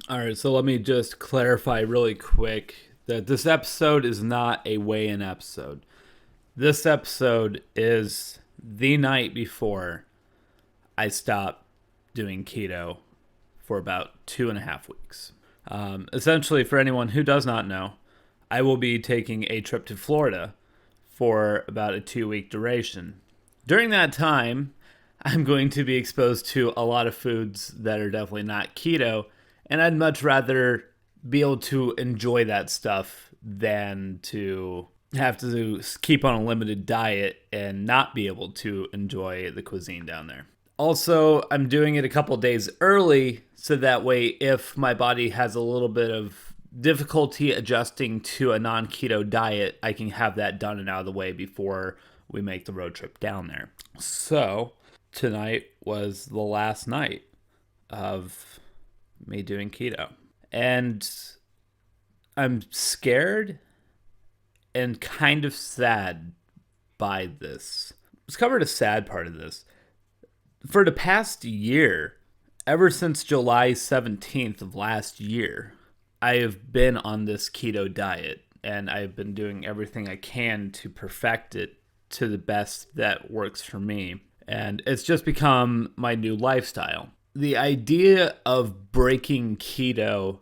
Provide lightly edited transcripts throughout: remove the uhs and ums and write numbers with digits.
All right, so let me just clarify really quick that this episode is not a weigh-in episode. This episode is the night before I stopped doing keto for about 2.5 weeks. Essentially, for anyone who does not know, I will be taking a trip to Florida for about a 2 week duration. During that time, I'm going to be exposed to a lot of foods that are definitely not keto, and I'd much rather be able to enjoy that stuff than to have to keep on a limited diet and not be able to enjoy the cuisine down there. Also, I'm doing it a couple days early so that way if my body has a little bit of difficulty adjusting to a non-keto diet, I can have that done and out of the way before we make the road trip down there. So, tonight was the last night of me doing keto. And I'm scared and kind of sad by this. Let's cover the sad part of this. For the past year, ever since July 17th of last year, I have been on this keto diet and I've been doing everything I can to perfect it to the best that works for me. And it's just become my new lifestyle. The idea of breaking keto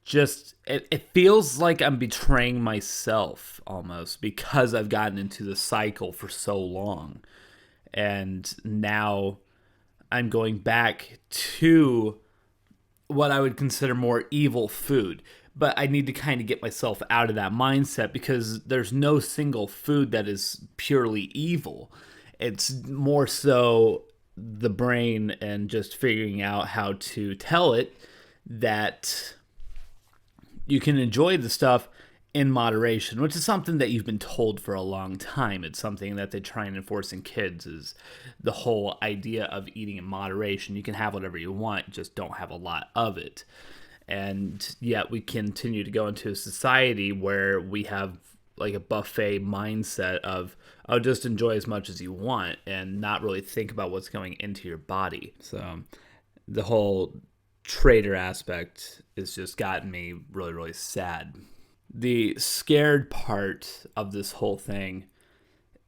just it feels like I'm betraying myself almost because I've gotten into the cycle for so long. And now I'm going back to what I would consider more evil food. But I need to kind of get myself out of that mindset because there's no single food that is purely evil. It's more so the brain and just figuring out how to tell it that you can enjoy the stuff in moderation, which is something that you've been told for a long time. It's something that they try and enforce in kids is the whole idea of eating in moderation. You can have whatever you want, just don't have a lot of it. And yet we continue to go into a society where we have like a buffet mindset of, oh, just enjoy as much as you want and not really think about what's going into your body. So the whole trader aspect has just gotten me really, really sad. The scared part of this whole thing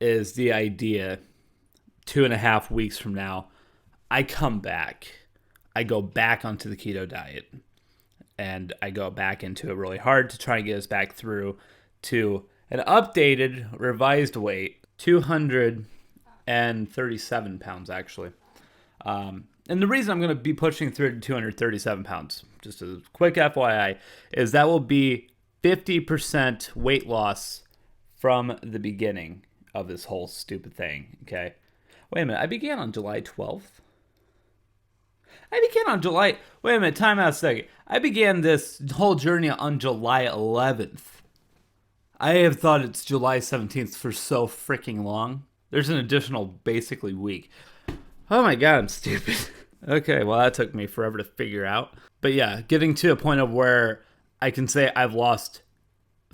is the idea 2.5 weeks from now, I come back. I go back onto the keto diet and I go back into it really hard to try and get us back through to an updated, revised weight, 237 pounds actually. And the reason I'm going to be pushing through to 237 pounds, just a quick FYI, is that will be 50% weight loss from the beginning of this whole stupid thing, okay? Wait a minute, I began on July 12th? Wait a minute, time out a second. I began this whole journey on July 11th. I have thought it's July 17th for so freaking long. There's an additional, basically, week. Oh my god, I'm stupid. Okay, well, that took me forever to figure out. But yeah, getting to a point of where I can say I've lost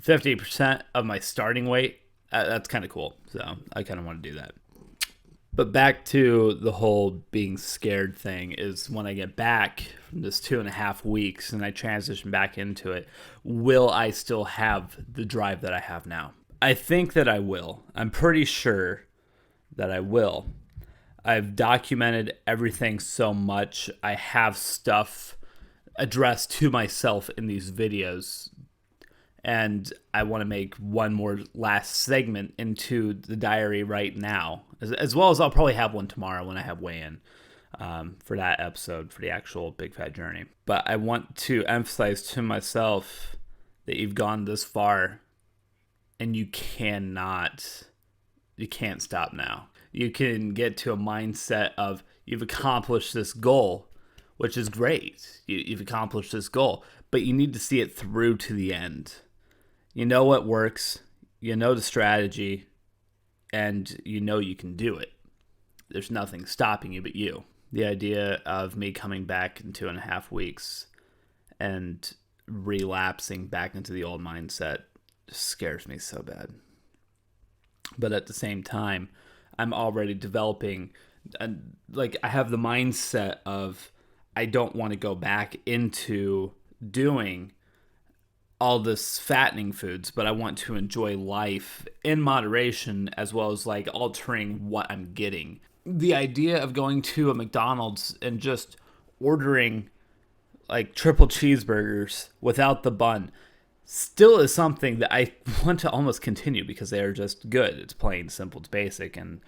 50% of my starting weight, that's kind of cool. So I kind of want to do that. But back to the whole being scared thing is when I get back from this 2.5 weeks and I transition back into it, will I still have the drive that I have now? I think that I will. I'm pretty sure that I will. I've documented everything so much. I have stuff addressed to myself in these videos. And I want to make one more last segment into the diary right now, as well as I'll probably have one tomorrow when I have weigh-in for that episode, for the actual Big Fat Journey. But I want to emphasize to myself that you've gone this far and you can't stop now. You can get to a mindset of you've accomplished this goal, which is great. You've accomplished this goal, but you need to see it through to the end. You know what works, you know the strategy, and you know you can do it. There's nothing stopping you but you. The idea of me coming back in 2.5 weeks and relapsing back into the old mindset just scares me so bad. But at the same time, I'm already developing, I have the mindset of I don't want to go back into doing all this fattening foods, but I want to enjoy life in moderation as well as like altering what I'm getting. The idea of going to a McDonald's and just ordering like triple cheeseburgers without the bun still is something that I want to almost continue because they are just good. It's plain, simple, it's basic, and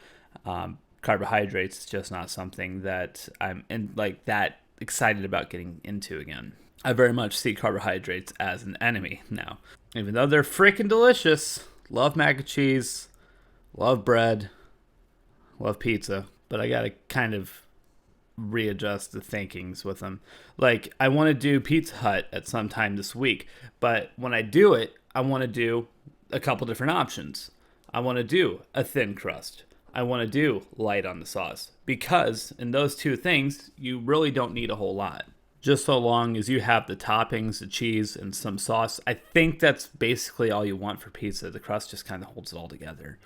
carbohydrates is just not something that I'm that excited about getting into again. I very much see carbohydrates as an enemy now. Even though they're freaking delicious. Love mac and cheese. Love bread. Love pizza. But I gotta kind of readjust the thinkings with them. Like, I want to do Pizza Hut at some time this week. But when I do it, I want to do a couple different options. I want to do a thin crust. I want to do light on the sauce. Because in those two things, you really don't need a whole lot. Just so long as you have the toppings, the cheese, and some sauce. I think that's basically all you want for pizza. The crust just kind of holds it all together.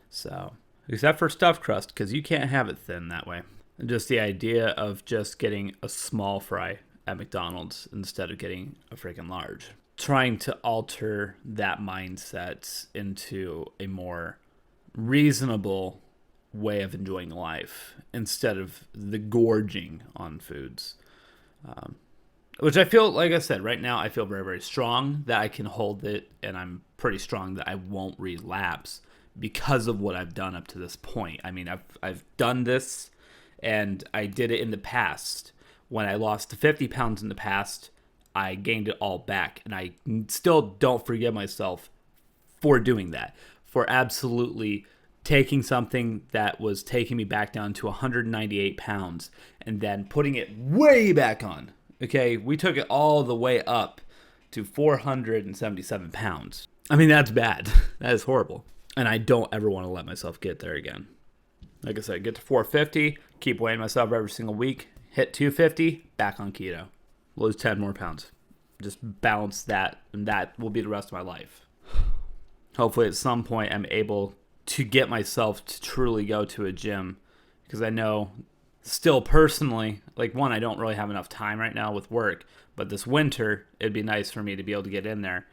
So, except for stuffed crust, because you can't have it thin that way. And just the idea of just getting a small fry at McDonald's instead of getting a freaking large. Trying to alter that mindset into a more reasonable way of enjoying life instead of the gorging on foods. Which I feel, like I said, right now I feel very, very strong that I can hold it, and I'm pretty strong that I won't relapse because of what I've done up to this point. I mean, I've done this, and I did it in the past. When I lost 50 pounds in the past, I gained it all back, and I still don't forgive myself for doing that, for absolutely taking something that was taking me back down to 198 pounds and then putting it way back on. Okay, we took it all the way up to 477 pounds. I mean, that's bad. That is horrible. And I don't ever want to let myself get there again. Like I said, get to 450, keep weighing myself every single week, hit 250, back on keto. Lose 10 more pounds. Just balance that, and that will be the rest of my life. Hopefully at some point I'm able to get myself to truly go to a gym, because I know still personally, like, one, I don't really have enough time right now with work, but this winter it'd be nice for me to be able to get in there.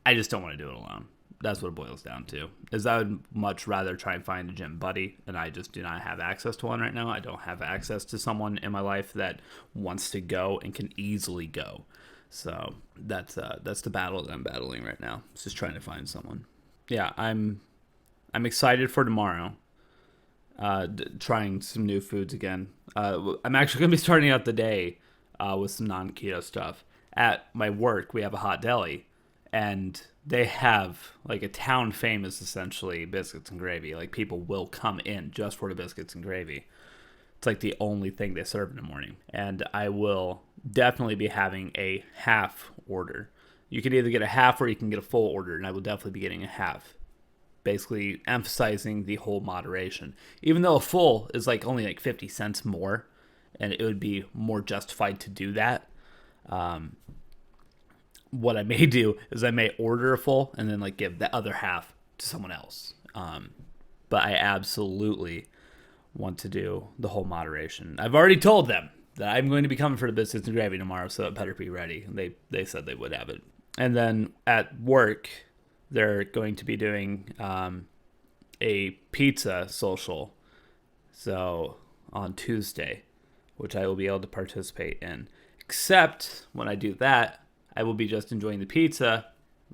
I just don't want to do it alone. That's what it boils down to, is I would much rather try and find a gym buddy, and I just do not have access to one right now. I don't have access to someone in my life that wants to go and can easily go. So that's the battle that I'm battling right now. It's just trying to find someone. Yeah, I'm excited for tomorrow. Trying some new foods again. I'm actually going to be starting out the day with some non-keto stuff. At my work, we have a hot deli, and they have like a town famous, essentially, biscuits and gravy. Like, people will come in just for the biscuits and gravy. It's like the only thing they serve in the morning. And I will definitely be having a half order. You can either get a half or you can get a full order, and I will definitely be getting a half. Basically emphasizing the whole moderation. Even though a full is like only like 50 cents more, and it would be more justified to do that. What I may do is I may order a full and then like give the other half to someone else. But I absolutely want to do the whole moderation. I've already told them that I'm going to be coming for the biscuits and gravy tomorrow, so it better be ready. They said they would have it. And then at work, they're going to be doing a pizza social, so on Tuesday, which I will be able to participate in. Except when I do that, I will be just enjoying the pizza,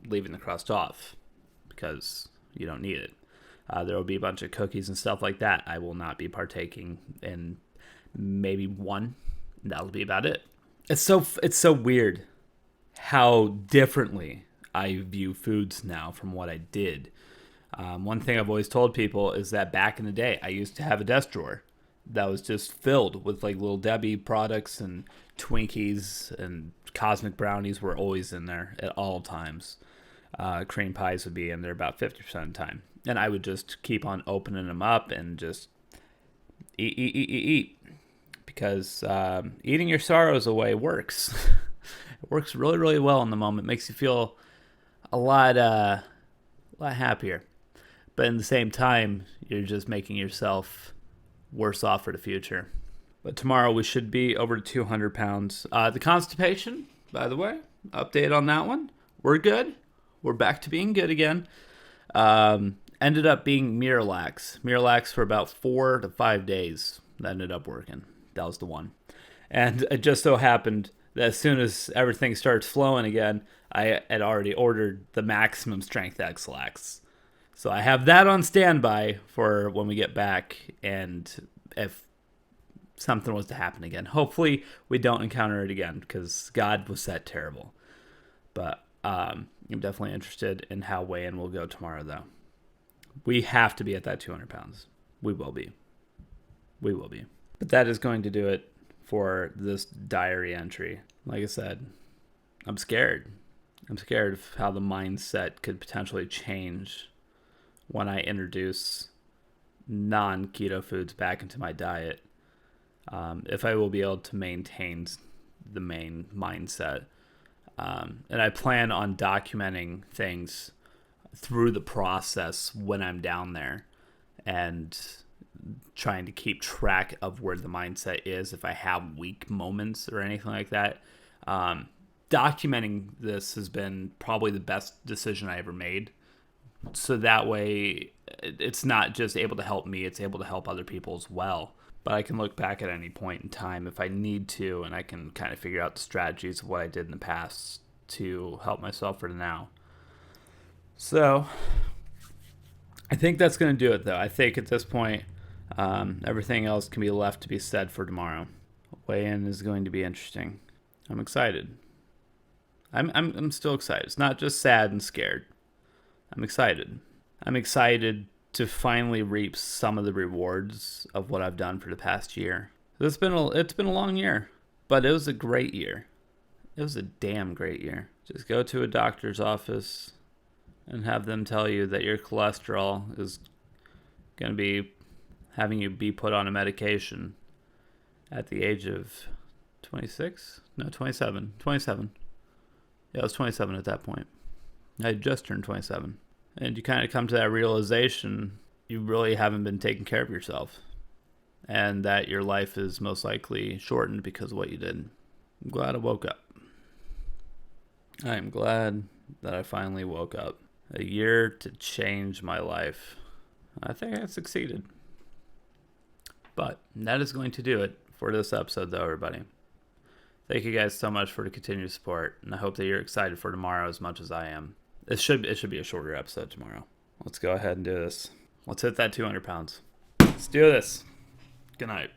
leaving the crust off, because you don't need it. There will be a bunch of cookies and stuff like that. I will not be partaking in maybe one. That'll be about it. It's so weird how differently I view foods now from what I did. One thing I've always told people is that back in the day, I used to have a desk drawer that was just filled with like Little Debbie products, and Twinkies and Cosmic Brownies were always in there at all times. Cream pies would be in there about 50% of the time. And I would just keep on opening them up and just eat. Because eating your sorrows away works. It works really, really well in the moment. It makes you feel a lot happier. But in the same time, you're just making yourself worse off for the future. But tomorrow we should be over 200 pounds. The constipation, by the way, update on that one. We're good. We're back to being good again. Ended up being Miralax. Miralax for about 4 to 5 days. That ended up working. That was the one. And it just so happened that as soon as everything starts flowing again, I had already ordered the maximum strength X-Lax. So I have that on standby for when we get back, and if something was to happen again. Hopefully we don't encounter it again, because God, was that terrible. But I'm definitely interested in how weigh-in will go tomorrow, though. We have to be at that 200 pounds. We will be. We will be. But that is going to do it for this diary entry. Like I said, I'm scared. I'm scared of how the mindset could potentially change when I introduce non-keto foods back into my diet. If I will be able to maintain the main mindset. And I plan on documenting things through the process when I'm down there and trying to keep track of where the mindset is if I have weak moments or anything like that. Documenting this has been probably the best decision I ever made. So that way it's not just able to help me, it's able to help other people as well. But I can look back at any point in time if I need to, and I can kind of figure out the strategies of what I did in the past to help myself for now. So I think that's going to do it, though. I think at this point, everything else can be left to be said for tomorrow. Weigh-in is going to be interesting. I'm excited. I'm still excited. It's not just sad and scared. I'm excited. I'm excited to finally reap some of the rewards of what I've done for the past year. It's been a long year, but it was a great year. It was a damn great year. Just go to a doctor's office and have them tell you that your cholesterol is going to be having you be put on a medication at the age of 26? No, 27. 27. Yeah, I was 27 at that point. I had just turned 27. And you kind of come to that realization you really haven't been taking care of yourself. And that your life is most likely shortened because of what you did. I'm glad I woke up. I'm glad that I finally woke up. A year to change my life. I think I succeeded. But that is going to do it for this episode, though, everybody. Thank you guys so much for the continued support, and I hope that you're excited for tomorrow as much as I am. It should be a shorter episode tomorrow. Let's go ahead and do this. Let's hit that 200 pounds. Let's do this. Good night.